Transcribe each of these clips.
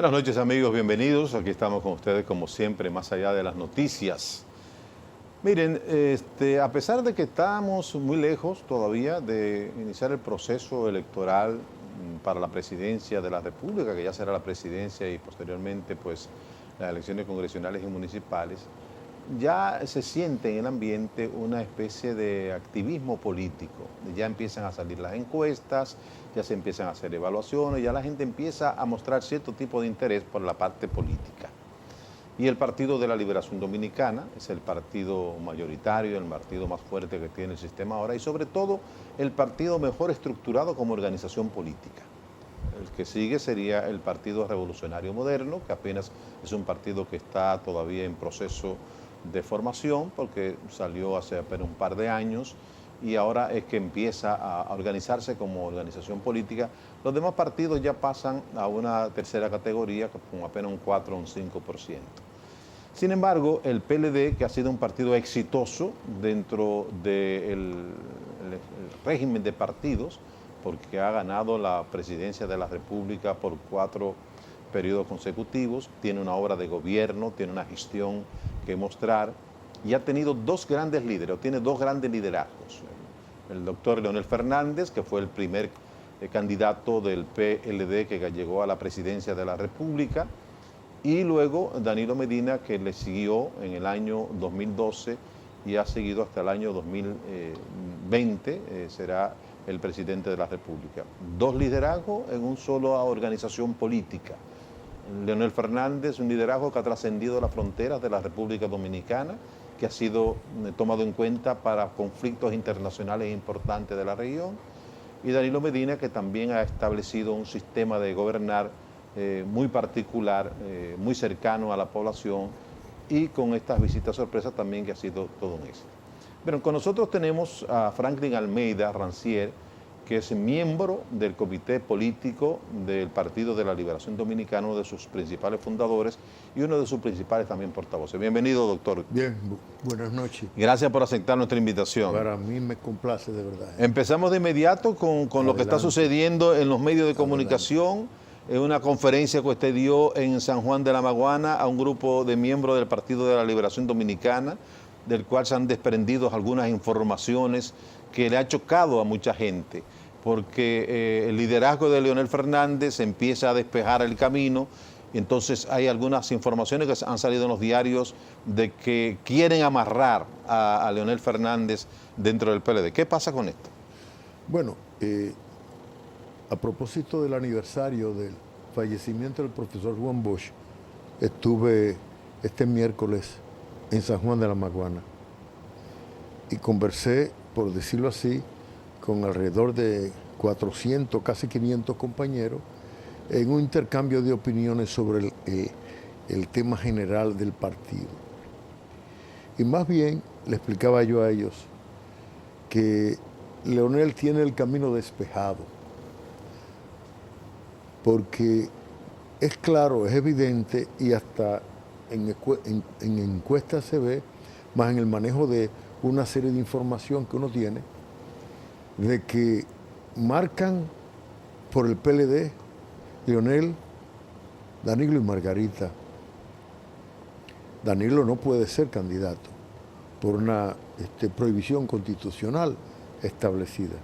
Buenas noches amigos, bienvenidos. Aquí estamos con ustedes como siempre, más allá de las noticias. Miren, a pesar de que estamos muy lejos todavía de iniciar el proceso electoral para la presidencia de la República, que ya será la presidencia y posteriormente pues las elecciones congresionales y municipales, ya se siente en el ambiente una especie de activismo político. Ya empiezan a salir las encuestas, ya se empiezan a hacer evaluaciones, ya la gente empieza a mostrar cierto tipo de interés por la parte política. Y el Partido de la Liberación Dominicana es el partido mayoritario, el partido más fuerte que tiene el sistema ahora y sobre todo el partido mejor estructurado como organización política. El que sigue sería el Partido Revolucionario Moderno, que apenas es un partido que está todavía en proceso de formación porque salió hace apenas un par de años y ahora es que empieza a organizarse como organización política. Los demás partidos ya pasan a una tercera categoría con apenas un 4 o un 5%. Sin embargo, el PLD, que ha sido un partido exitoso dentro del régimen de partidos, porque ha ganado la presidencia de la República por 4 periodos consecutivos, tiene una obra de gobierno, tiene una gestión que mostrar y ha tenido tiene dos grandes liderazgos. El doctor Leonel Fernández, que fue el primer candidato del PLD que llegó a la presidencia de la República, y luego Danilo Medina, que le siguió en el año 2012 y ha seguido hasta el año 2020, será el presidente de la República. Dos liderazgos en una sola organización política. Leonel Fernández, un liderazgo que ha trascendido las fronteras de la República Dominicana, que ha sido tomado en cuenta para conflictos internacionales importantes de la región, y Danilo Medina, que también ha establecido un sistema de gobernar muy particular, muy cercano a la población, y con estas visitas sorpresas también que ha sido todo un éxito. Pero con nosotros tenemos a Franklin Almeida Rancier, que es miembro del comité político del Partido de la Liberación Dominicana, uno de sus principales fundadores y uno de sus principales también portavoces. Bienvenido, doctor. Bien, buenas noches. Gracias por aceptar nuestra invitación. Para mí me complace de verdad. Empezamos de inmediato con lo que está sucediendo en los medios de comunicación, en una conferencia que usted dio en San Juan de la Maguana a un grupo de miembros del Partido de la Liberación Dominicana, del cual se han desprendido algunas informaciones que le ha chocado a mucha gente, porque el liderazgo de Leonel Fernández empieza a despejar el camino, y entonces hay algunas informaciones que han salido en los diarios de que quieren amarrar a Leonel Fernández dentro del PLD. ¿Qué pasa con esto? Bueno, a propósito del aniversario del fallecimiento del profesor Juan Bosch, estuve este miércoles en San Juan de la Maguana y conversé, por decirlo así, con alrededor de 400, casi 500 compañeros, en un intercambio de opiniones sobre el tema general del partido. Y más bien le explicaba yo a ellos que Leonel tiene el camino despejado, porque es claro, es evidente, y hasta en encuestas se ve, más en el manejo de una serie de información que uno tiene, de que marcan por el PLD Leonel, Danilo y Margarita. Danilo no puede ser candidato por una prohibición constitucional establecida.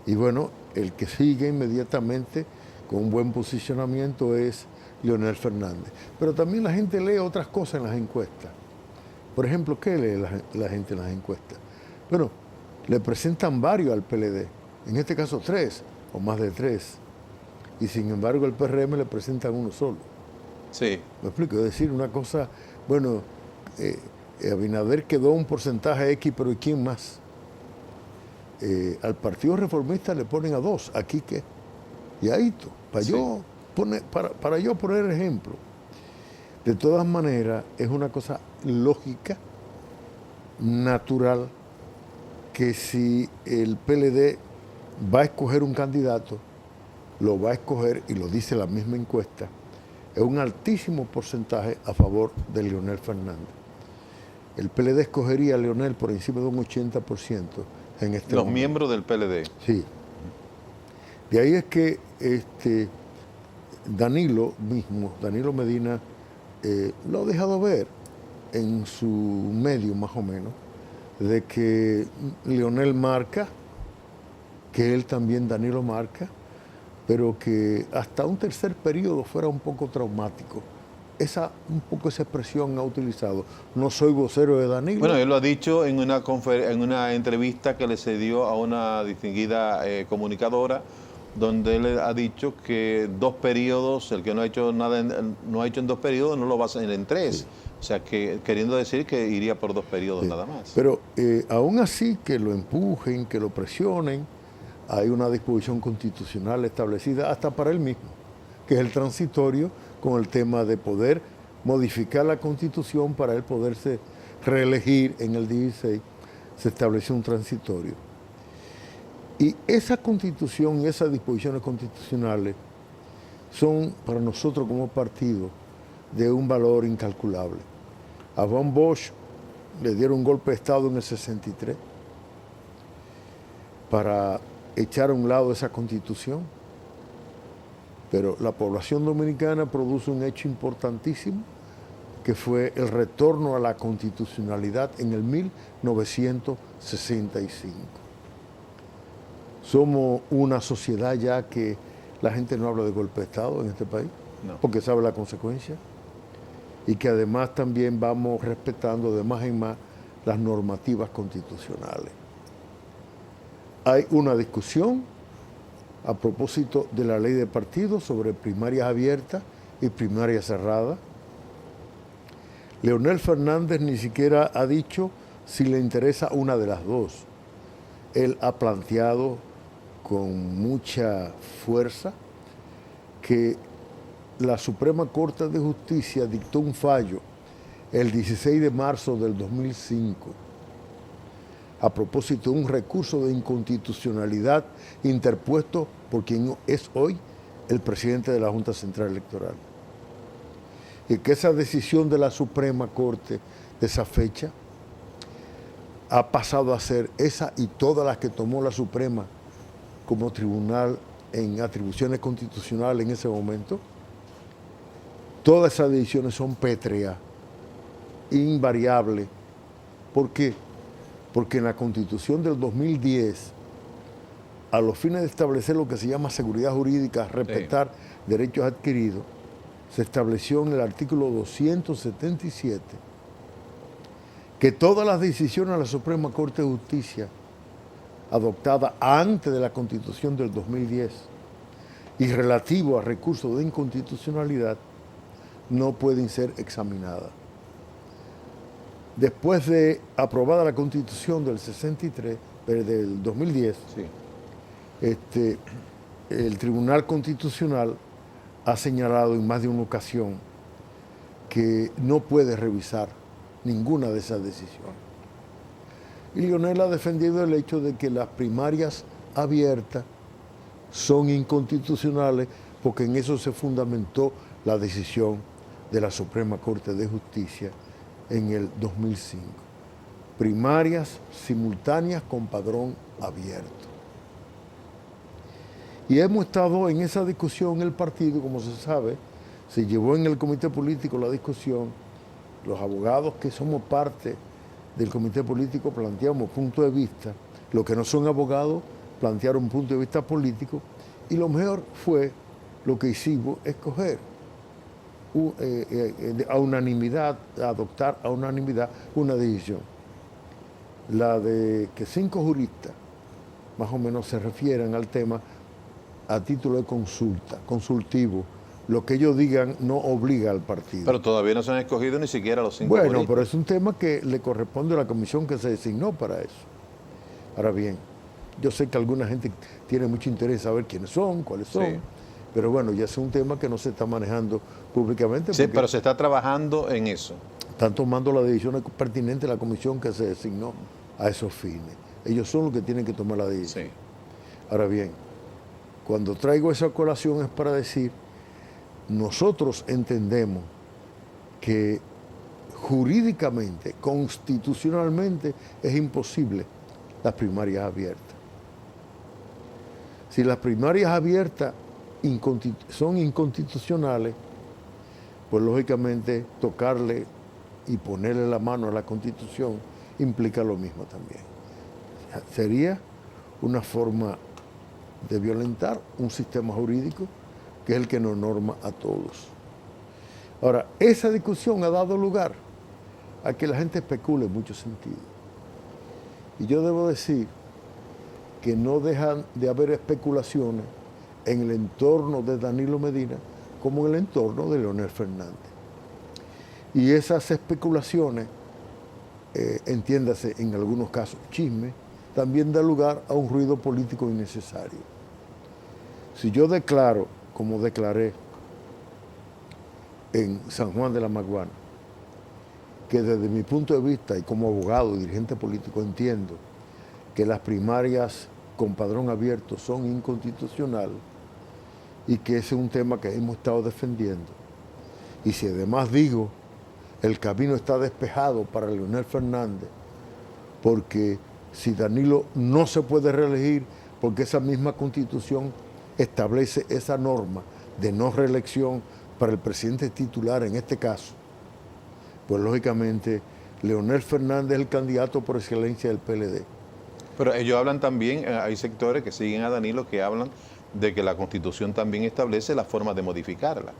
Y bueno, el que sigue inmediatamente con un buen posicionamiento es Leonel Fernández. Pero también la gente lee otras cosas en las encuestas. Por ejemplo, ¿qué lee la gente en las encuestas? Bueno, le presentan varios al PLD, en este caso 3 o más de 3, y sin embargo el PRM le presentan uno solo. Sí. ¿Me explico? Es decir, una cosa, bueno, Abinader quedó un porcentaje X, pero ¿y quién más? Al Partido Reformista le ponen a 2, ¿aquí qué? Y ahí para yo poner ejemplo. De todas maneras, es una cosa lógica, natural, que si el PLD va a escoger un candidato, lo va a escoger, y lo dice la misma encuesta, es un altísimo porcentaje a favor de Leonel Fernández. El PLD escogería a Leonel por encima de un 80% en este momento. Los miembros del PLD. Sí. De ahí es que Danilo mismo, Danilo Medina, lo ha dejado ver en su medio más o menos, de que Leonel marca, que él también Danilo marca, pero que hasta un tercer periodo fuera un poco traumático. Un poco esa expresión ha utilizado. No soy vocero de Danilo. Bueno, él lo ha dicho en una entrevista que le cedió a una distinguida comunicadora, donde él ha dicho que 2 periodos, el que no ha hecho nada, no ha hecho en 2 periodos, no lo va a hacer en 3. Sí. O sea, que queriendo decir que iría por 2 periodos nada más. Pero aún así, que lo empujen, que lo presionen, hay una disposición constitucional establecida hasta para él mismo, que es el transitorio, con el tema de poder modificar la Constitución para él poderse reelegir en el 16, se estableció un transitorio. Y esa Constitución y esas disposiciones constitucionales son para nosotros como partido de un valor incalculable. A Juan Bosch le dieron un golpe de Estado en el 63 para echar a un lado esa Constitución. Pero la población dominicana produce un hecho importantísimo, que fue el retorno a la constitucionalidad en el 1965. Somos una sociedad ya que la gente no habla de golpe de Estado en este país, no, porque sabe la consecuencia, y que además también vamos respetando de más en más las normativas constitucionales. Hay una discusión a propósito de la ley de partidos sobre primarias abiertas y primarias cerradas. Leonel Fernández ni siquiera ha dicho si le interesa una de las dos. Él ha planteado con mucha fuerza que la Suprema Corte de Justicia dictó un fallo el 16 de marzo del 2005 a propósito de un recurso de inconstitucionalidad interpuesto por quien es hoy el presidente de la Junta Central Electoral. Y que esa decisión de la Suprema Corte de esa fecha ha pasado a ser esa y todas las que tomó la Suprema como tribunal en atribuciones constitucionales en ese momento. Todas esas decisiones son pétreas, invariables. ¿Por qué? Porque en la Constitución del 2010, a los fines de establecer lo que se llama seguridad jurídica, respetar derechos adquiridos, se estableció en el artículo 277 que todas las decisiones de la Suprema Corte de Justicia adoptadas antes de la Constitución del 2010 y relativo a recursos de inconstitucionalidad no pueden ser examinadas. Después de aprobada la Constitución del 63, del 2010, el Tribunal Constitucional ha señalado en más de una ocasión que no puede revisar ninguna de esas decisiones. Y Leonel ha defendido el hecho de que las primarias abiertas son inconstitucionales porque en eso se fundamentó la decisión de la Suprema Corte de Justicia en el 2005. Primarias simultáneas con padrón abierto. Y hemos estado en esa discusión en el partido, como se sabe, se llevó en el comité político la discusión, los abogados que somos parte del comité político planteamos punto de vista, los que no son abogados plantearon un punto de vista político, y lo mejor fue lo que hicimos, escoger a unanimidad, adoptar a unanimidad una decisión. La de que 5 juristas más o menos se refieran al tema a título de consulta, consultivo. Lo que ellos digan no obliga al partido. Pero todavía no se han escogido ni siquiera los 5 juristas. Bueno, pero es un tema que le corresponde a la comisión que se designó para eso. Ahora bien, yo sé que alguna gente tiene mucho interés en saber quiénes son, cuáles son. Sí. Pero bueno, ya es un tema que no se está manejando públicamente. Sí, pero se está trabajando en eso. Están tomando las decisiones pertinentes de la comisión que se designó a esos fines. Ellos son los que tienen que tomar la decisión. Sí. Ahora bien, cuando traigo esa colación es para decir, nosotros entendemos que jurídicamente, constitucionalmente, es imposible las primarias abiertas. Si las primarias abiertas son inconstitucionales, pues lógicamente tocarle y ponerle la mano a la Constitución implica lo mismo también. Sería una forma de violentar un sistema jurídico que es el que nos norma a todos. Ahora, esa discusión ha dado lugar a que la gente especule en muchos sentidos. Y yo debo decir que no dejan de haber especulaciones en el entorno de Danilo Medina como en el entorno de Leonel Fernández. Y esas especulaciones, entiéndase en algunos casos chisme, también da lugar a un ruido político innecesario. Si yo declaro, como declaré en San Juan de la Maguana, que desde mi punto de vista y como abogado y dirigente político entiendo que las primarias con padrón abierto son inconstitucionales y que ese es un tema que hemos estado defendiendo, y si además digo el camino está despejado para Leonel Fernández, porque si Danilo no se puede reelegir, porque esa misma Constitución establece esa norma de no reelección para el presidente titular en este caso, pues lógicamente Leonel Fernández es el candidato por excelencia del PLD. Pero ellos hablan también, hay sectores que siguen a Danilo que hablan de que la Constitución también establece la forma de modificarla,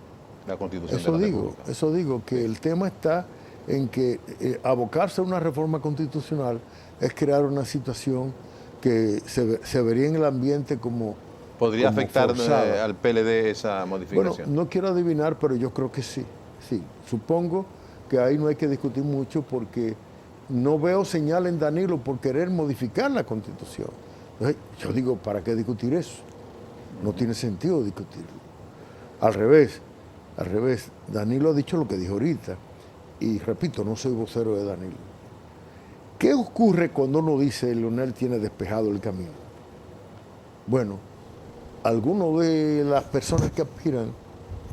la Constitución de la República. Eso digo, que el tema está en que abocarse a una reforma constitucional es crear una situación que se vería en el ambiente como ¿Podría como afectar forzada. al PLD esa modificación? Bueno, no quiero adivinar, pero yo creo que sí. Sí, supongo que ahí no hay que discutir mucho porque no veo señal en Danilo por querer modificar la Constitución. Entonces, yo digo, ¿para qué discutir eso? No tiene sentido discutirlo. Al revés, Danilo ha dicho lo que dijo ahorita. Y repito, no soy vocero de Danilo. ¿Qué ocurre cuando uno dice Leonel tiene despejado el camino? Bueno, algunos de las personas que aspiran,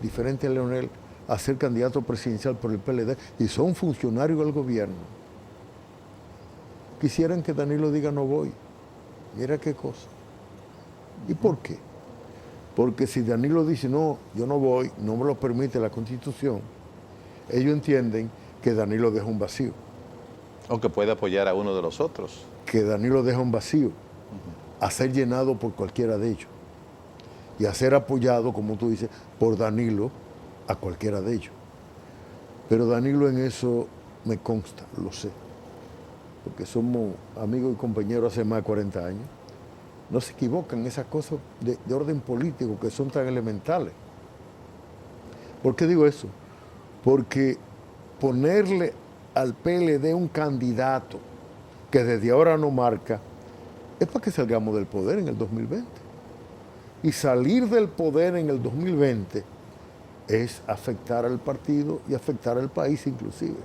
diferente a Leonel, a ser candidato presidencial por el PLD y son funcionarios del gobierno, quisieran que Danilo diga no voy. Mira qué cosa. ¿Y por qué? Porque si Danilo dice no, yo no voy, no me lo permite la Constitución, ellos entienden que Danilo deja un vacío. O que puede apoyar a uno de los otros. Que Danilo deja un vacío a ser llenado por cualquiera de ellos y a ser apoyado, como tú dices, por Danilo a cualquiera de ellos. Pero Danilo en eso me consta, lo sé, porque somos amigos y compañeros hace más de 40 años. No se equivocan esas cosas de orden político que son tan elementales. ¿Por qué digo eso? Porque ponerle al PLD un candidato que desde ahora no marca es para que salgamos del poder en el 2020. Y salir del poder en el 2020 es afectar al partido y afectar al país inclusive.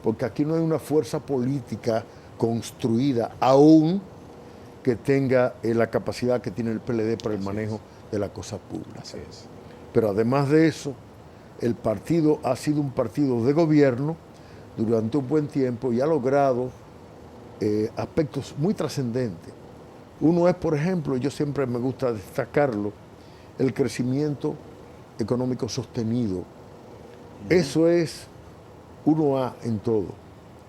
Porque aquí no hay una fuerza política construida aún que tenga la capacidad que tiene el PLD para el manejo de la cosa pública. Así es. Pero además de eso, el partido ha sido un partido de gobierno durante un buen tiempo y ha logrado aspectos muy trascendentes. Uno es, por ejemplo, yo siempre me gusta destacarlo, el crecimiento económico sostenido. Eso es 1A en todo.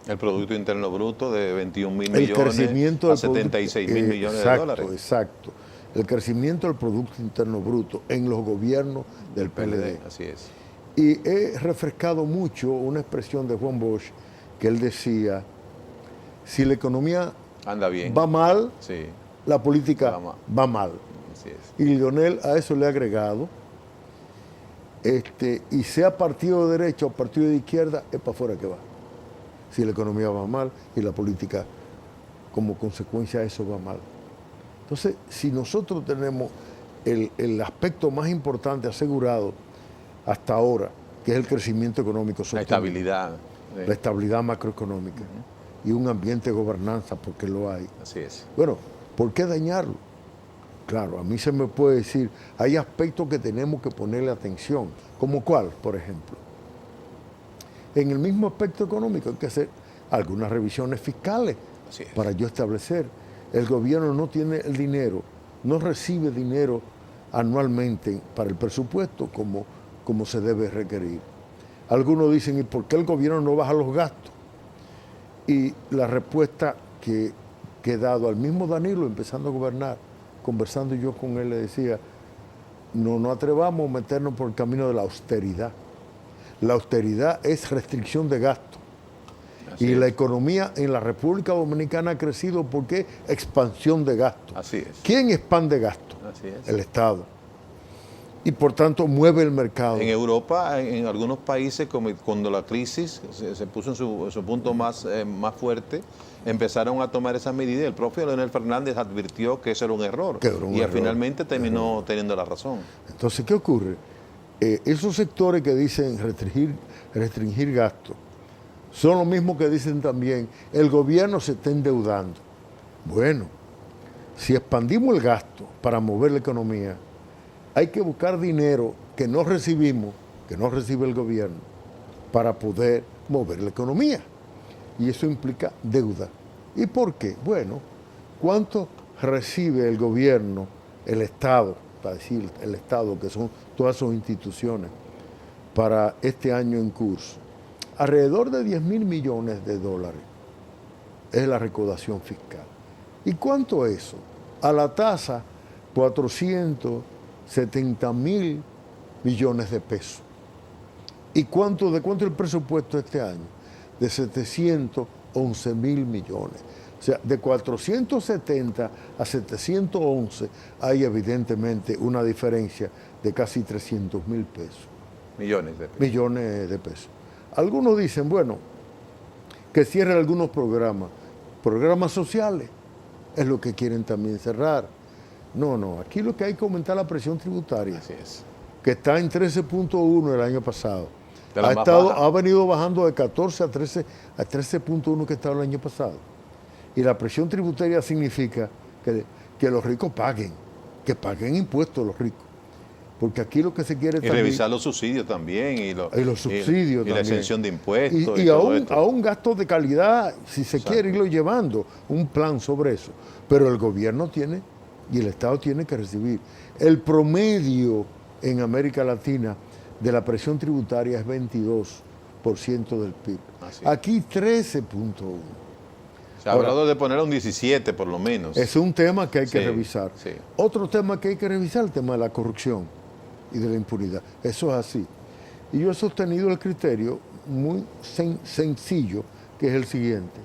El Producto Interno Bruto de 21.000 El crecimiento millones a 76.000 millones de dólares. Exacto. El crecimiento del Producto Interno Bruto en los gobiernos del PLD. Así es. Y he refrescado mucho una expresión de Juan Bosch que él decía, si la economía anda bien, va mal, sí, la política va mal. Así es. Y Leonel a eso le ha agregado, y sea partido de derecha o partido de izquierda, es para afuera que va. Si la economía va mal y la política, como consecuencia de eso, va mal. Entonces, si nosotros tenemos el aspecto más importante asegurado hasta ahora, que es el crecimiento económico sostenible, la estabilidad macroeconómica y un ambiente de gobernanza, porque lo hay. Así es. Bueno, ¿por qué dañarlo? Claro, a mí se me puede decir, hay aspectos que tenemos que ponerle atención, como cuál, por ejemplo. En el mismo aspecto económico hay que hacer algunas revisiones fiscales para yo establecer. El gobierno no tiene el dinero, no recibe dinero anualmente para el presupuesto como se debe requerir. Algunos dicen, ¿y por qué el gobierno no baja los gastos? Y la respuesta que he dado al mismo Danilo, empezando a gobernar, conversando yo con él, le decía, no atrevamos a meternos por el camino de la austeridad. La austeridad es restricción de gasto. Y la economía en la República Dominicana ha crecido porque es expansión de gasto. Así es. ¿Quién expande gasto? Así es. El Estado. Y por tanto mueve el mercado. En Europa, en algunos países, como cuando la crisis se puso en su punto más fuerte, empezaron a tomar esas medidas. El propio Leonel Fernández advirtió que eso era un error. Finalmente terminó teniendo la razón. Entonces, ¿qué ocurre? Esos sectores que dicen restringir gastos son los mismos que dicen también el gobierno se está endeudando. Bueno, si expandimos el gasto para mover la economía, hay que buscar dinero que no recibimos, que no recibe el gobierno, para poder mover la economía. Y eso implica deuda. ¿Y por qué? Bueno, ¿cuánto recibe el gobierno, el Estado, para decir el Estado, que son todas sus instituciones, para este año en curso? Alrededor de 10.000 millones de dólares es la recaudación fiscal. ¿Y cuánto es eso? A la tasa, 470.000 millones de pesos. ¿Y de cuánto es el presupuesto este año? De 711.000 millones. O sea, de 470 a 711 hay evidentemente una diferencia de casi 300.000 pesos. Millones de pesos. Millones de pesos. Algunos dicen, bueno, que cierren algunos programas sociales, es lo que quieren también cerrar. No, aquí lo que hay que aumentar la presión tributaria, Así es. que está en 13.1 el año pasado. Ha venido bajando de 14 a 13.1 que estaba el año pasado. Y la presión tributaria significa que los ricos que paguen impuestos los ricos. Porque aquí lo que se quiere también... Y revisar los subsidios también. Y los subsidios también. La exención de impuestos. Y aún gastos de calidad, si se quiere irlo llevando, un plan sobre eso. Pero el gobierno tiene, y el Estado tiene que recibir. El promedio en América Latina de la presión tributaria es 22% del PIB. Aquí 13.1%. Se ha hablado de poner a un 17 por lo menos. Es un tema que hay que revisar. Sí. Otro tema que hay que revisar, el tema de la corrupción y de la impunidad. Eso es así. Y yo he sostenido el criterio muy sencillo, que es el siguiente.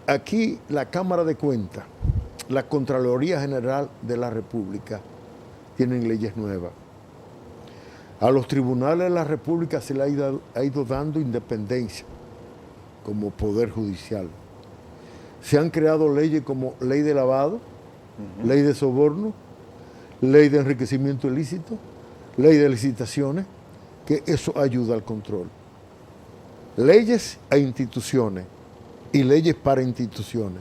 Aquí la Cámara de Cuentas, la Contraloría General de la República, tienen leyes nuevas. A los tribunales de la República se le ha ido dando independencia como poder judicial. Se han creado leyes como ley de lavado, ley de soborno, ley de enriquecimiento ilícito, ley de licitaciones, que eso ayuda al control. Leyes a instituciones y leyes para instituciones.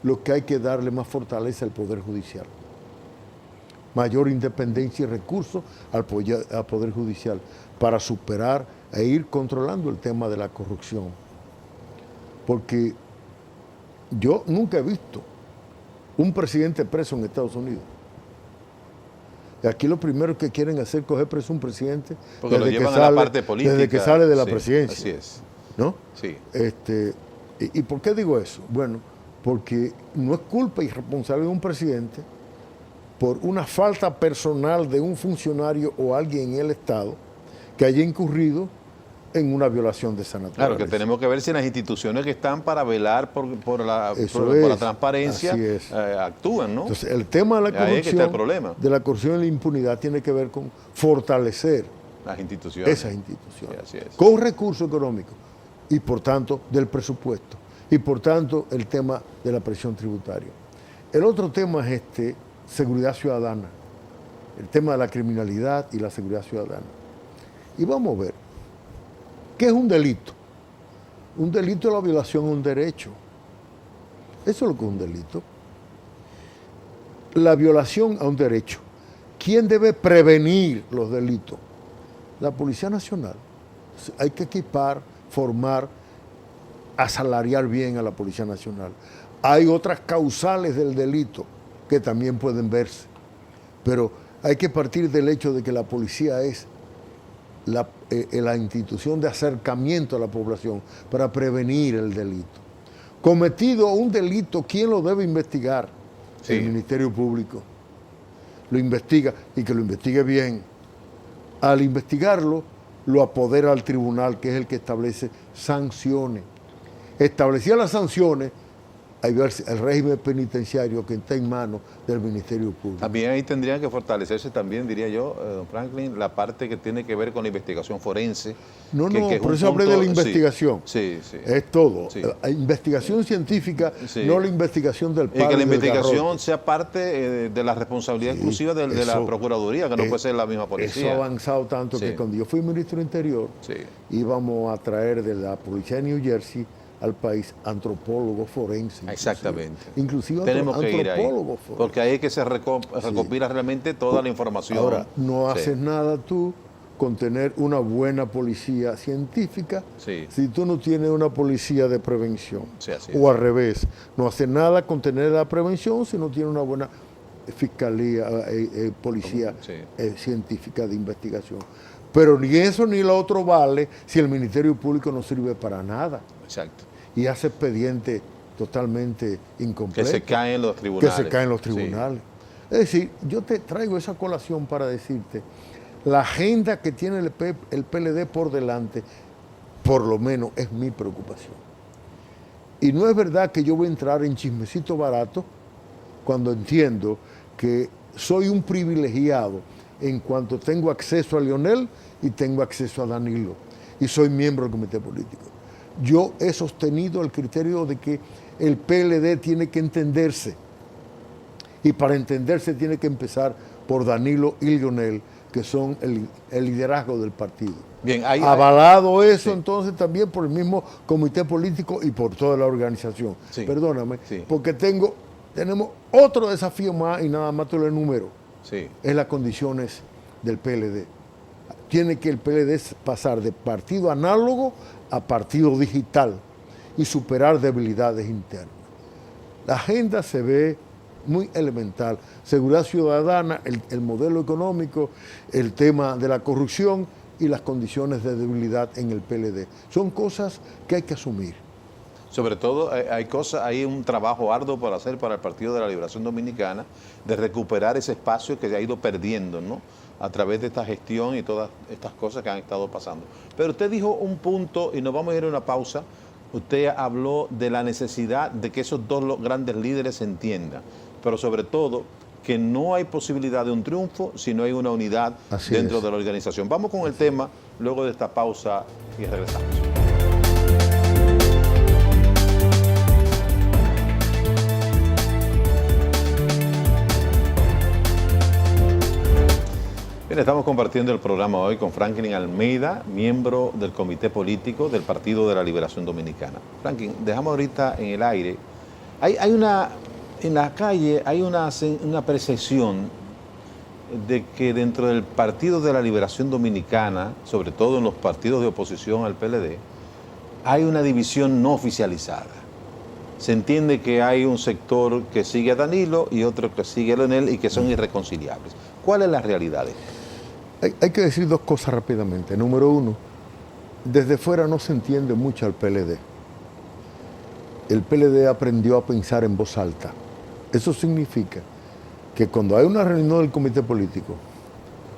Lo que hay que darle más fortaleza al Poder Judicial. Mayor independencia y recursos al Poder Judicial para superar e ir controlando el tema de la corrupción. Porque yo nunca he visto un presidente preso en Estados Unidos. Y aquí lo primero que quieren hacer es coger preso a un presidente porque lo llevan a la parte política. Desde que sale de la presidencia. Así es. ¿No? Sí. ¿Y por qué digo eso? Bueno, porque no es culpa y responsabilidad de un presidente por una falta personal de un funcionario o alguien en el Estado que haya incurrido en una violación de esa naturaleza. Claro, que tenemos que ver si las instituciones que están para velar por la transparencia actúan, ¿no? Entonces, el tema de la corrupción, ahí es que está el problema. De la corrupción y la impunidad tiene que ver con fortalecer las instituciones. Esas instituciones. Sí, así es. Con recursos económicos y, por tanto, del presupuesto. Y, por tanto, el tema de la presión tributaria. El otro tema es seguridad ciudadana. El tema de la criminalidad y la seguridad ciudadana. Y vamos a ver. ¿Qué es un delito? Un delito es la violación a un derecho. Eso es lo que es un delito. La violación a un derecho. ¿Quién debe prevenir los delitos? La Policía Nacional. Hay que equipar, formar, asalariar bien a la Policía Nacional. Hay otras causales del delito que también pueden verse. Pero hay que partir del hecho de que la policía es la institución de acercamiento a la población para prevenir el delito. Cometido un delito, ¿quién lo debe investigar? Sí. El Ministerio Público. Lo investiga y que lo investigue bien. Al investigarlo, lo apodera al tribunal, que es el que establece sanciones. Establecía las sanciones, hay el régimen penitenciario que está en manos del Ministerio Público. También ahí tendría que fortalecerse también, diría yo, don Franklin, la parte que tiene que ver con la investigación forense. No, que es por un eso hablé de la punto- investigación. Sí, sí. Es todo. Sí. La investigación científica, Sí. no la investigación del Y padre que la del investigación garrote. sea parte de la responsabilidad Sí, exclusiva de la eso- Procuraduría, que no puede ser la misma policía. Eso ha avanzado tanto Sí. que cuando yo fui ministro de Interior, Sí. íbamos a traer de la policía de New Jersey al país antropólogos forenses. Exactamente. Inclusive Tenemos que ir ahí, antropólogos forenses. porque ahí es que se recopila realmente toda la información. Ahora, no Sí. haces nada tú con tener una buena policía científica Sí. si tú no tienes una policía de prevención. Sí, así O al revés, no haces nada con tener la prevención si no tienes una buena fiscalía, policía Sí. científica de investigación. Pero ni eso ni lo otro vale si el Ministerio Público no sirve para nada Exacto. y hace expedientes totalmente Que incompletos. se caen los tribunales. Que se caen los tribunales. Es decir, yo te traigo esa colación para decirte, la agenda que tiene el PLD por delante, por lo menos es mi preocupación. Y no es verdad que yo voy a entrar en chismecito barato cuando entiendo que soy un privilegiado en cuanto tengo acceso a Leonel y tengo acceso a Danilo y soy miembro del comité político. Yo he sostenido el criterio de que el PLD tiene que entenderse y para entenderse tiene que empezar por Danilo y Leonel, que son el liderazgo del partido. Bien, Avalado eso sí. entonces también por el mismo comité político y por toda la organización. Sí. Perdóname, Sí. porque tenemos otro desafío más y nada más te lo enumero. Sí. Es las condiciones del PLD. Tiene que el PLD pasar de partido análogo a partido digital y superar debilidades internas. La agenda se ve muy elemental. Seguridad ciudadana, el modelo económico, el tema de la corrupción y las condiciones de debilidad en el PLD. Son cosas que hay que asumir. Sobre todo hay un trabajo arduo por hacer para el Partido de la Liberación Dominicana de recuperar ese espacio que se ha ido perdiendo, ¿no? A través de esta gestión y todas estas cosas que han estado pasando. Pero usted dijo un punto, y nos vamos a ir a una pausa, usted habló de la necesidad de que esos dos grandes líderes se entiendan, pero sobre todo que no hay posibilidad de un triunfo si no hay una unidad Así dentro es. de la organización. Vamos con el tema luego de esta pausa y regresamos. Bien, estamos compartiendo el programa hoy con Franklin Almeida, miembro del Comité Político del Partido de la Liberación Dominicana. Franklin, dejamos ahorita en el aire. En la calle hay una percepción de que dentro del Partido de la Liberación Dominicana, sobre todo en los partidos de oposición al PLD, hay una división no oficializada. Se entiende que hay un sector que sigue a Danilo y otro que sigue a Leonel y que son irreconciliables. ¿Cuál es la realidad de esto? Hay que decir dos cosas rápidamente. Número uno, desde fuera no se entiende mucho al PLD. El PLD aprendió a pensar en voz alta. Eso significa que cuando hay una reunión del comité político,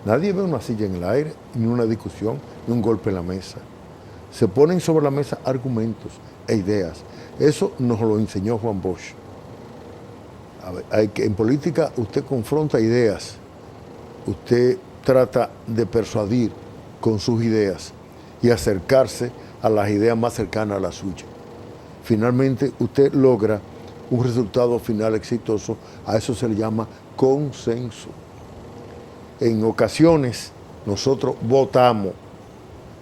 nadie ve una silla en el aire, ni una discusión, ni un golpe en la mesa. Se ponen sobre la mesa argumentos e ideas. Eso nos lo enseñó Juan Bosch. En política usted confronta ideas, usted trata de persuadir con sus ideas y acercarse a las ideas más cercanas a la suya. Finalmente usted logra un resultado final exitoso, a eso se le llama consenso. En ocasiones nosotros votamos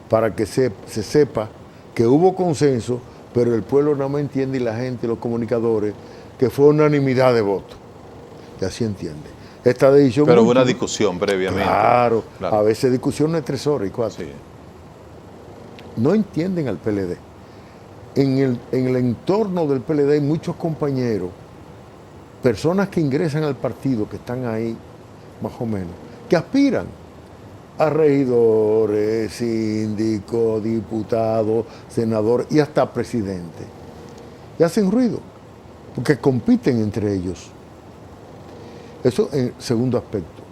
para que se sepa que hubo consenso, pero el pueblo no me entiende y la gente, los comunicadores, que fue unanimidad de voto. Y así entiende. Esta decisión. Pero hubo una discusión previamente. Claro, a veces discusión de 3 horas y 4. Sí. No entienden al PLD. En el entorno del PLD hay muchos compañeros personas que ingresan al partido, que están ahí, más o menos, que aspiran a regidores, síndicos, diputados, senadores y hasta presidentes. Y hacen ruido, porque compiten entre ellos. Eso en segundo aspecto.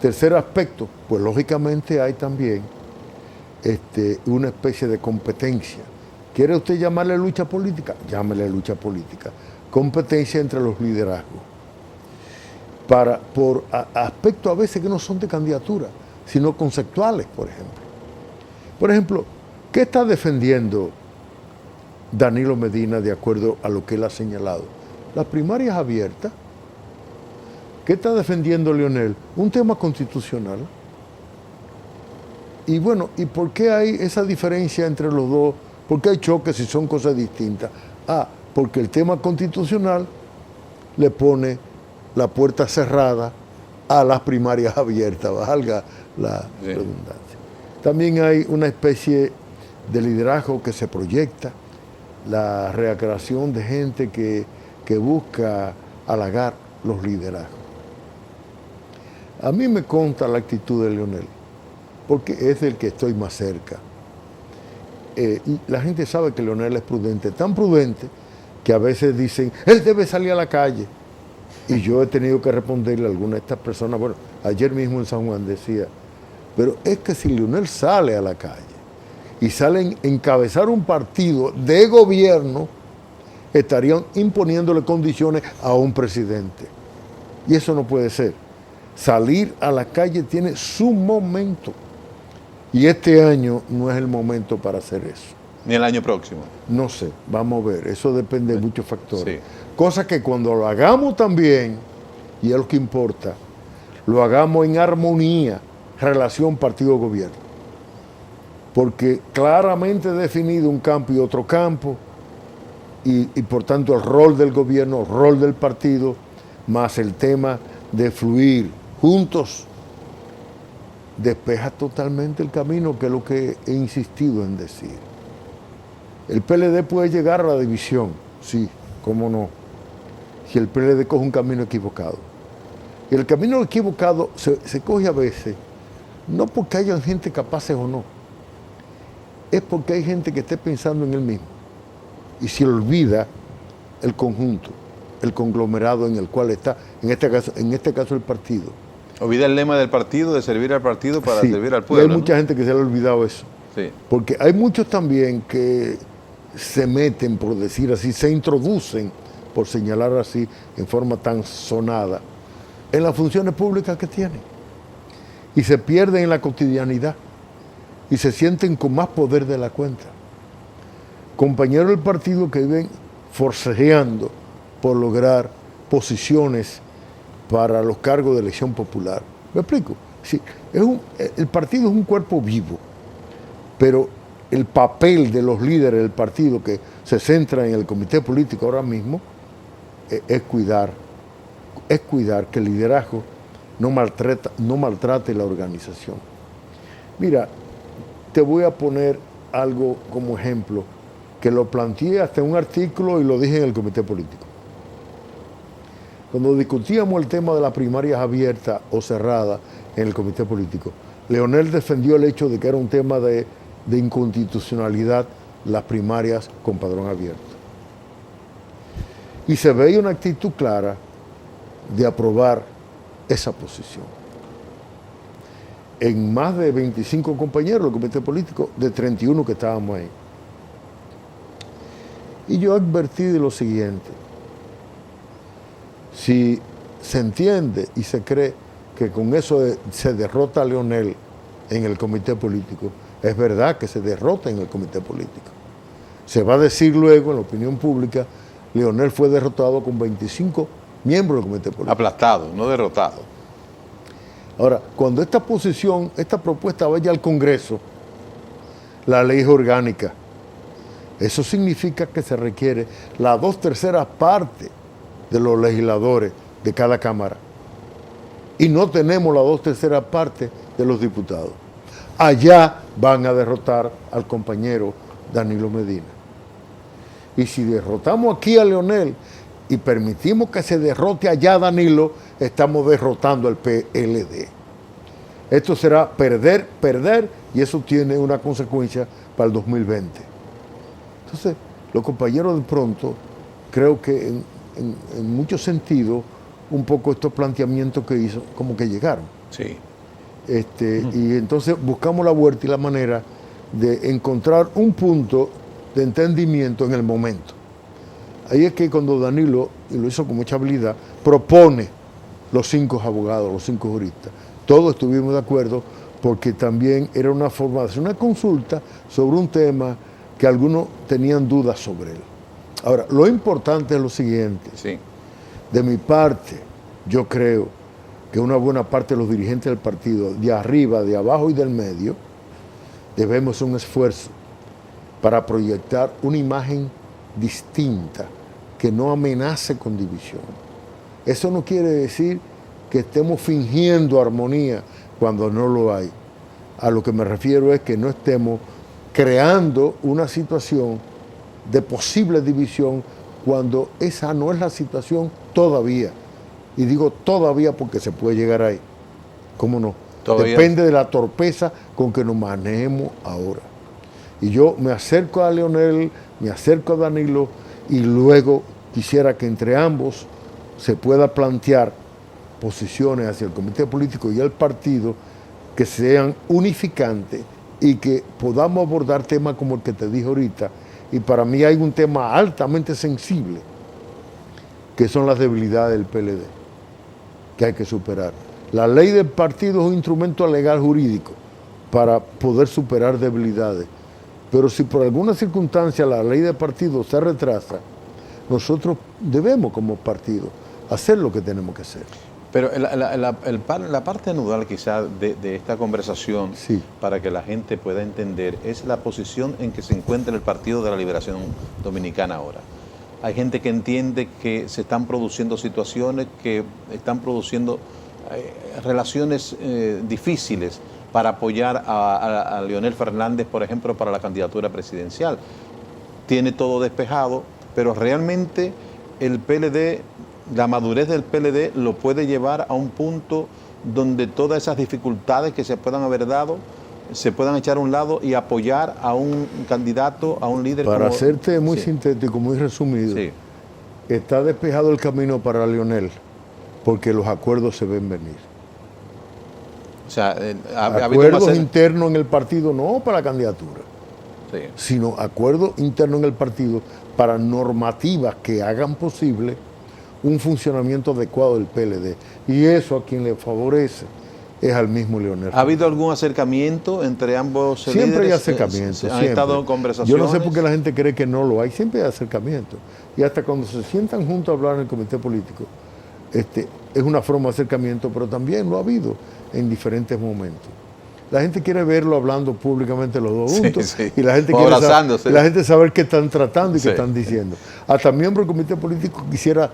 Tercer aspecto, pues lógicamente hay también una especie de competencia. ¿Quiere usted llamarle lucha política? Llámele lucha política. Competencia entre los liderazgos. Por aspectos a veces que no son de candidatura, sino conceptuales, por ejemplo. Por ejemplo, ¿qué está defendiendo Danilo Medina de acuerdo a lo que él ha señalado? Las primarias abiertas. ¿Qué está defendiendo Leonel? Un tema constitucional. Y bueno, ¿y por qué hay esa diferencia entre los dos? ¿Por qué hay choques si son cosas distintas? Porque el tema constitucional le pone la puerta cerrada a las primarias abiertas, valga la redundancia. También hay una especie de liderazgo que se proyecta, la recreación de gente que busca halagar los liderazgos. A mí me consta la actitud de Leonel, porque es del que estoy más cerca. Y la gente sabe que Leonel es prudente, tan prudente que a veces dicen, él debe salir a la calle. Y yo he tenido que responderle a alguna de estas personas, bueno, ayer mismo en San Juan decía, pero es que si Leonel sale a la calle y sale a encabezar un partido de gobierno, estarían imponiéndole condiciones a un presidente. Y eso no puede ser. Salir a la calle tiene su momento. Y este año no es el momento para hacer eso. Ni el año próximo. No sé, vamos a ver. Eso depende de muchos factores. Sí. Cosa que cuando lo hagamos también, y es lo que importa, lo hagamos en armonía, relación partido-gobierno. Porque claramente definido un campo y otro campo, y por tanto el rol del gobierno, el rol del partido, más el tema de fluir juntos, despeja totalmente el camino, que es lo que he insistido en decir. El PLD puede llegar a la división, sí, cómo no, si el PLD coge un camino equivocado. Y el camino equivocado se coge a veces, no porque haya gente capaces o no, es porque hay gente que esté pensando en él mismo y se olvida el conjunto, el conglomerado en el cual está, en este caso el partido. Olvida el lema del partido, de servir al partido para Sí, servir al y pueblo. hay mucha gente que se le ha olvidado eso. Sí. Porque hay muchos también que se meten, por decir así, se introducen, por señalar así, en forma tan sonada, en las funciones públicas que tienen. Y se pierden en la cotidianidad. Y se sienten con más poder de la cuenta. Compañeros del partido que viven forcejeando por lograr posiciones para los cargos de elección popular. ¿Me explico? Sí, el partido es un cuerpo vivo, pero el papel de los líderes del partido que se centra en el comité político ahora mismo es cuidar que el liderazgo no maltrate la organización. Mira, te voy a poner algo como ejemplo, que lo planteé hasta en un artículo y lo dije en el comité político. Cuando discutíamos el tema de las primarias abiertas o cerradas en el comité político, Leonel defendió el hecho de que era un tema de inconstitucionalidad las primarias con padrón abierto. Y se veía una actitud clara de aprobar esa posición. En más de 25 compañeros del comité político, de 31 que estábamos ahí. Y yo advertí de lo siguiente: si se entiende y se cree que con eso se derrota a Leonel en el comité político, es verdad que se derrota en el comité político. Se va a decir luego en la opinión pública, Leonel fue derrotado con 25 miembros del comité político. Aplastado, no derrotado. Ahora, cuando esta propuesta vaya al Congreso, la ley es orgánica. Eso significa que se requiere las 2/3 partes de los legisladores de cada Cámara. Y no tenemos las 2/3 partes de los diputados. Allá van a derrotar al compañero Danilo Medina. Y si derrotamos aquí a Leonel, y permitimos que se derrote allá a Danilo, estamos derrotando al PLD. Esto será perder, perder, y eso tiene una consecuencia para el 2020. Entonces, los compañeros de pronto, creo que en muchos sentidos, un poco estos planteamientos que hizo, como que llegaron. Sí. Y entonces buscamos la vuelta y la manera de encontrar un punto de entendimiento en el momento. Ahí es que cuando Danilo, y lo hizo con mucha habilidad, propone los 5 abogados, los 5 juristas, todos estuvimos de acuerdo porque también era una forma de hacer una consulta sobre un tema que algunos tenían dudas sobre él. Ahora, lo importante es lo siguiente. Sí. De mi parte, yo creo que una buena parte de los dirigentes del partido, de arriba, de abajo y del medio, debemos hacer un esfuerzo para proyectar una imagen distinta que no amenace con división. Eso no quiere decir que estemos fingiendo armonía cuando no lo hay. A lo que me refiero es que no estemos creando una situación de posible división cuando esa no es la situación todavía. Y digo todavía porque se puede llegar ahí. ¿Cómo no? Todavía. Depende de la torpeza con que nos manejemos ahora. Y yo me acerco a Leonel, me acerco a Danilo, y luego quisiera que entre ambos se pueda plantear posiciones hacia el comité político y el partido que sean unificantes y que podamos abordar temas como el que te dije ahorita. Y para mí hay un tema altamente sensible, que son las debilidades del PLD, que hay que superar. La ley del partido es un instrumento legal jurídico para poder superar debilidades. Pero si por alguna circunstancia la ley del partido se retrasa, nosotros debemos como partido hacer lo que tenemos que hacer. Pero la parte nodal quizás de esta conversación, sí, para que la gente pueda entender, es la posición en que se encuentra el Partido de la Liberación Dominicana ahora. Hay gente que entiende que se están produciendo situaciones, que están produciendo relaciones difíciles para apoyar a Leonel Fernández, por ejemplo, para la candidatura presidencial. Tiene todo despejado, pero realmente el PLD, la madurez del PLD lo puede llevar a un punto donde todas esas dificultades que se puedan haber dado se puedan echar a un lado y apoyar a un candidato, a un líder. Para hacerte muy sintético, muy resumido, está despejado el camino para Leonel porque los acuerdos se ven venir. O sea, acuerdos internos en el partido, no para la candidatura, sino acuerdos internos en el partido para normativas que hagan posible un funcionamiento adecuado del PLD. Y eso a quien le favorece es al mismo Leonel. ¿Ha habido algún acercamiento entre ambos líderes? Siempre hay acercamiento. ¿Han estado en conversaciones? Yo no sé por qué la gente cree que no lo hay. Siempre hay acercamiento. Y hasta cuando se sientan juntos a hablar en el comité político, es una forma de acercamiento, pero también lo ha habido en diferentes momentos. La gente quiere verlo hablando públicamente los dos juntos, y la gente quiere saber qué están tratando y qué están diciendo. Hasta miembros del comité político quisiera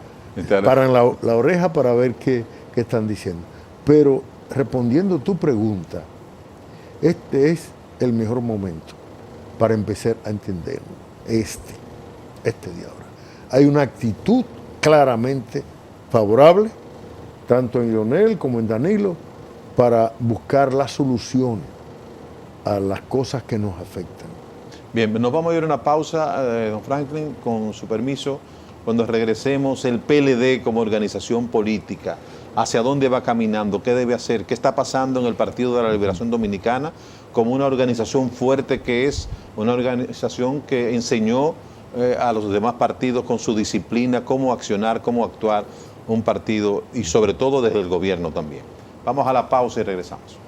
parar la oreja para ver qué están diciendo. Pero respondiendo tu pregunta, este es el mejor momento para empezar a entenderlo, este de ahora. Hay una actitud claramente favorable, tanto en Leonel como en Danilo, para buscar las soluciones a las cosas que nos afectan. Bien, nos vamos a ir a una pausa, don Franklin, con su permiso. Cuando regresemos, el PLD como organización política, ¿hacia dónde va caminando? ¿Qué debe hacer? ¿Qué está pasando en el Partido de la Liberación Dominicana como una organización fuerte que es, una organización que enseñó a los demás partidos con su disciplina cómo accionar, cómo actuar un partido y sobre todo desde el gobierno también? Vamos a la pausa y regresamos.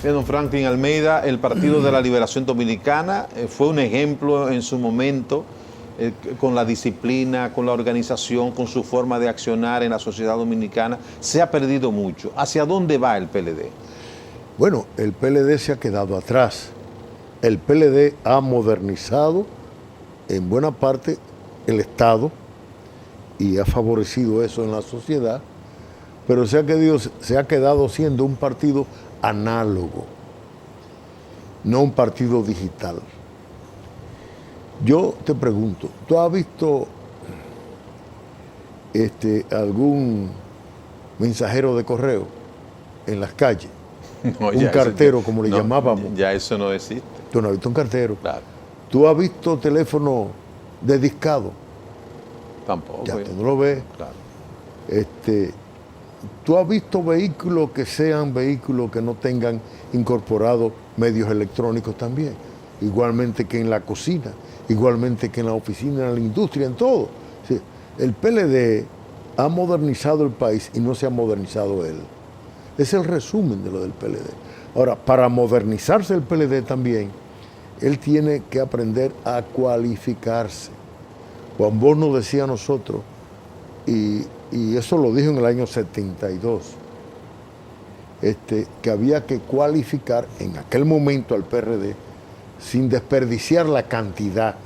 Bien, don Franklin Almeida, el Partido de la Liberación Dominicana fue un ejemplo en su momento con la disciplina, con la organización, con su forma de accionar en la sociedad dominicana. Se ha perdido mucho. ¿Hacia dónde va el PLD? Bueno, el PLD se ha quedado atrás. El PLD ha modernizado en buena parte el Estado, y ha favorecido eso en la sociedad, pero se ha quedado siendo un partido análogo, no un partido digital. Yo te pregunto, ¿tú has visto algún mensajero de correo en las calles? No, Un cartero, como le llamábamos. Ya eso no existe. Tú no has visto un cartero. Claro. ¿Tú has visto teléfono de discado? Tampoco. Ya tú no lo ves. Claro. ¿Tú has visto vehículos que sean vehículos que no tengan incorporados medios electrónicos también? Igualmente que en la cocina, igualmente que en la oficina, en la industria, en todo. Sí, el PLD ha modernizado el país y no se ha modernizado él. Es el resumen de lo del PLD. Ahora, para modernizarse el PLD también, él tiene que aprender a cualificarse. Juan Bosch nos decía a nosotros, y eso lo dijo en el año 72, que había que cualificar en aquel momento al PRD sin desperdiciar la cantidad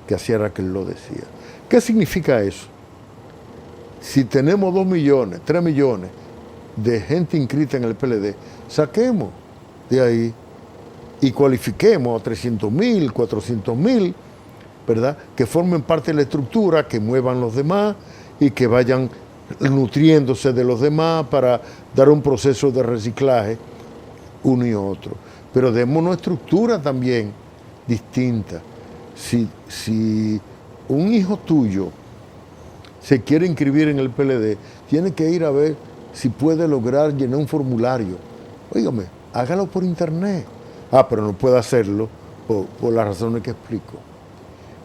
que hacía Raquel lo decía. ¿Qué significa eso? Si tenemos 2 millones, 3 millones de gente inscrita en el PLD, saquemos de ahí y cualifiquemos a 300.000, 400.000, ¿verdad? Que formen parte de la estructura, que muevan los demás y que vayan nutriéndose de los demás para dar un proceso de reciclaje uno y otro. Pero demos una estructura también distinta. Si un hijo tuyo se quiere inscribir en el PLD, tiene que ir a ver si puede lograr llenar un formulario. Óigame, hágalo por internet. Pero no puede hacerlo por las razones que explico.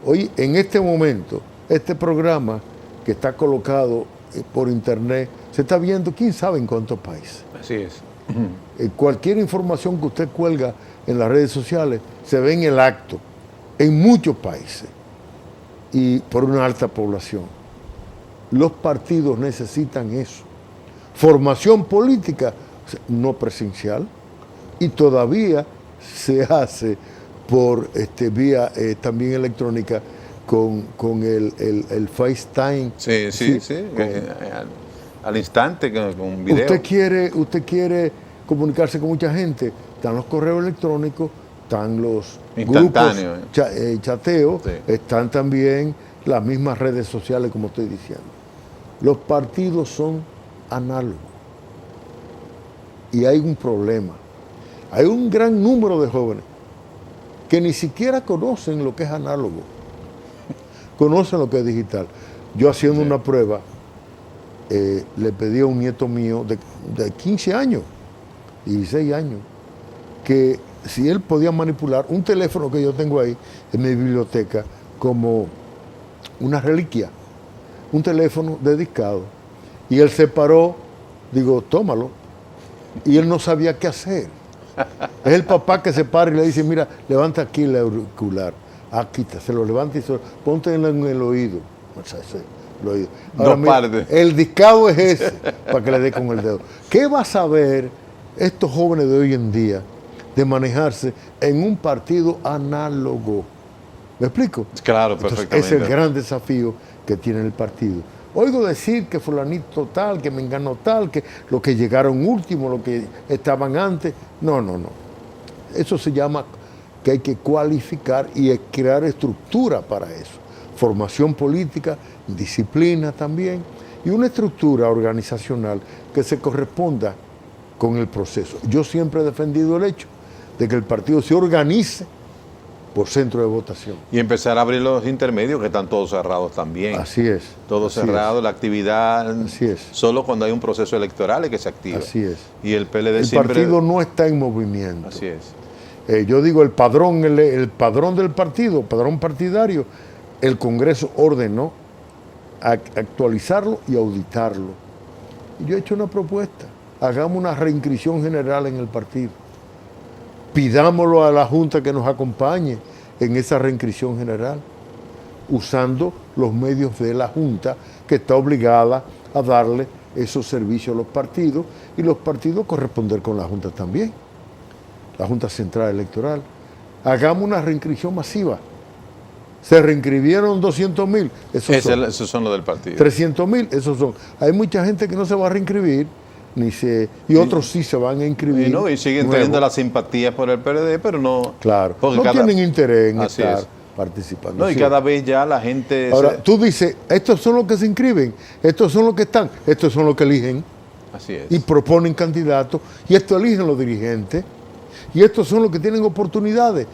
Hoy, en este momento, este programa que está colocado por internet, se está viendo quién sabe en cuántos países. Así es. Cualquier información que usted cuelga en las redes sociales se ve en el acto, en muchos países, y por una alta población. Los partidos necesitan eso. Formación política no presencial, y todavía se hace por vía también electrónica con el FaceTime. Sí. Al instante, con video. Usted quiere comunicarse con mucha gente, están los correos electrónicos, están los grupos chateo, sí. Están también las mismas redes sociales, como estoy diciendo. Los partidos son análogos y hay un problema. Hay un gran número de jóvenes que ni siquiera conocen lo que es análogo, conocen lo que es digital. Yo haciendo una prueba, le pedí a un nieto mío de 15 años, 16 años, que si él podía manipular un teléfono que yo tengo ahí en mi biblioteca como una reliquia, un teléfono de discado, y él se paró, digo, tómalo, y él no sabía qué hacer. Es el papá que se para y le dice, mira, levanta aquí el auricular, quita, se lo levanta y ponte en el oído. El oído. Ahora, mira, el discado es ese, para que le dé con el dedo. ¿Qué va a saber estos jóvenes de hoy en día de manejarse en un partido análogo? ¿Me explico? Claro, perfectamente. Es el gran desafío que tiene el partido. Oigo decir que fulanito tal, que mengano tal, que los que llegaron último, los que estaban antes. No. Eso se llama que hay que cualificar y crear estructura para eso. Formación política, disciplina también, y una estructura organizacional que se corresponda con el proceso. Yo siempre he defendido el hecho de que el partido se organice por centro de votación. Y empezar a abrir los intermedios que están todos cerrados también. Así es. Todo cerrado, la actividad. Así es. Solo cuando hay un proceso electoral es que se activa. Así es. Y el PLD el partido no está en movimiento. Así es. Yo digo, el padrón del partido, padrón partidario, el Congreso ordenó actualizarlo y auditarlo. Y yo he hecho una propuesta. Hagamos una reinscripción general en el partido. Pidámoslo a la Junta que nos acompañe en esa reinscripción general, usando los medios de la Junta, que está obligada a darle esos servicios a los partidos, y los partidos corresponder con la Junta también, la Junta Central Electoral. Hagamos una reinscripción masiva Se reinscribieron 200.000, Esos son los del partido. 300.000, esos son. Hay mucha gente que no se va a reinscribir, y otros sí se van a inscribir. Y siguen teniendo la simpatía por el PRD, pero no... Claro, no tienen interés en estar participando. No, y cada vez ya la gente... Ahora, tú dices, estos son los que se inscriben, estos son los que están, estos son los que eligen. Así es. Y proponen candidatos, y estos eligen los dirigentes, y estos son los que tienen oportunidades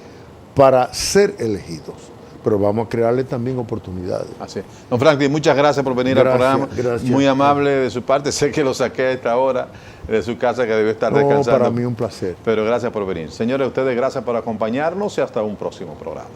para ser elegidos. Pero vamos a crearle también oportunidades. Así es. Don Franklin, muchas gracias por venir al programa. Gracias. Muy amable de su parte. Sé que lo saqué a esta hora de su casa, que debe estar descansando. Para mí un placer. Pero gracias por venir. Señores, ustedes gracias por acompañarnos y hasta un próximo programa.